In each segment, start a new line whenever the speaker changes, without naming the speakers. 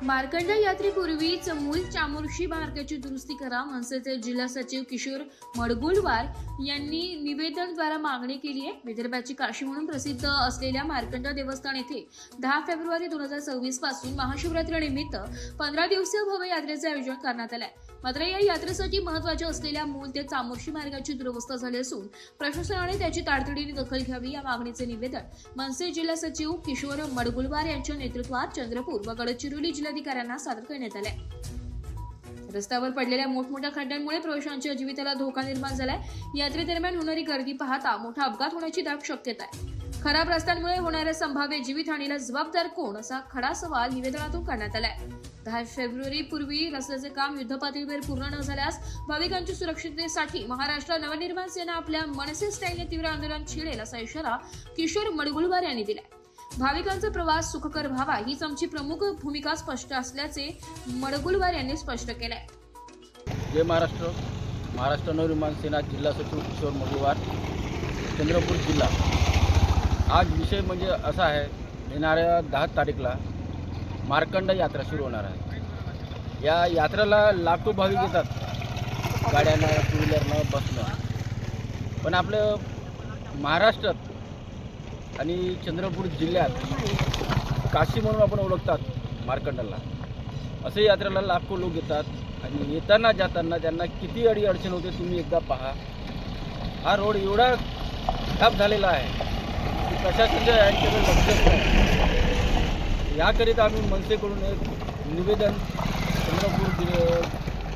मार्कंडा यात्रेपूर्वीच मूल चामोर्शी मार्गाची दुरुस्ती करा, मनसेचे जिल्हा सचिव किशोर मडगुळवार यांनी निवेदनाद्वारे मागणी केली आहे। विदर्भाची काशी म्हणून प्रसिद्ध असलेल्या मार्कंडा देवस्थान येथे 10 फेब्रुवारी 2026 पासून महाशिवरात्रीनिमित्त 15 दिवसीय भव्य यात्रेचे आयोजन करण्यात आले आहे। मात्र या यात्रेसाठी महत्त्वाचे असलेल्या मूल ते चामोर्शी मार्गाची दुरवस्था झाली असून प्रशासनाने त्याची तातडीने दखल घ्यावी, या मागणीचे निवेदन मनसे जिल्हा सचिव किशोर मडगुळवार यांच्या नेतृत्वात चंद्रपूर व गडचिरोली जिल्हाधिकाऱ्यांना सादर करण्यात आले। रस्त्यावर पडलेल्या मोठमोठ्या खड्ड्यांमुळे प्रवाशांच्या जीविताला धोका निर्माण झालाय। यात्रेदरम्यान होणारी गर्दी पाहता मोठा अपघात होण्याची दाट शक्यता आहे। खराब रस्त्यांमुळे होणाऱ्या संभाव्य जीवितहानीला जबाबदार कोण, असा खडा सवाल निवेदनातून करण्यात आलाय। 10 फेब्रुवारी पूर्वी रस्त्याचे काम युद्धपातळीवर पूर्ण न झाल्यास भाविकांच्या सुरक्षिततेसाठी महाराष्ट्र नवनिर्माण सेना आपल्या मनसे स्टाईलने तीव्र आंदोलन छेडेल, असा इशारा किशोर मडगुळवार यांनी दिलाय। भाविकांचा प्रवास सुखकर व्हावा हीच आमची प्रमुख भूमिका स्पष्ट असल्याचे मडगुळवार यांनी स्पष्ट केलंय।
जय महाराष्ट्र। महाराष्ट्र नवनिर्माण सेना जिल्हा सचिव किशोर मडगुळवार, चंद्रपूर जिल्हा। आज विषय म्हणजे असा आहे, येणाऱ्या 10 तारीखला मार्कंडा यात्रा सुरू होणार आहे। या यात्रेला लाखो भाविक येतात, गाड्यानं, टू व्हीलरनं, बसनं। पण आपलं महाराष्ट्रात आणि चंद्रपूर जिल्ह्यात काशी म्हणून आपण ओळखतात मार्कंडाला। असे यात्रेला लाखो लोक येतात आणि येताना जाताना त्यांना किती अडचण होते तुम्ही एकदा पहा। हा रोड एवढा खराब झालेला आहे की प्रशासनाच्या यांच्याकडे लक्षच नाही। याकरिता आम्ही मनसेकडून एक निवेदन चंद्रपूर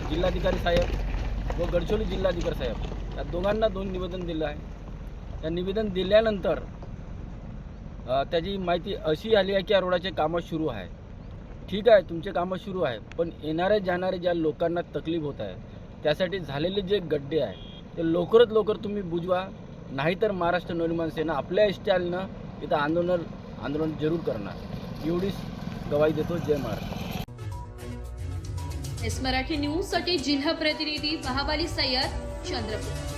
जिल्हाधिकारी साहेब व गडचिरोली जिल्हाधिकारी साहेब या दोघांना 2 निवेदन दिलं आहे। त्या निवेदन दिल्यानंतर त्याची माहिती अशी आली आहे की या रोडाचे कामं सुरू आहे। ठीक आहे, तुमचे कामं सुरू आहे, पण येणारे जाणारे ज्या लोकांना तकलीफ होत आहे त्यासाठी झालेले जे गड्डे आहे ते लवकरात लवकर तुम्ही बुजवा, नाहीतर महाराष्ट्र नवनिर्माण सेना आपल्या स्टाईलनं इथं आंदोलन जरूर करणार, एवढीच गवाही देतो। जय महाराष्ट्र।
एस मराठी न्यूज साठी जिल्हा प्रतिनिधी महाबाली सय्यद, चंद्रपूर।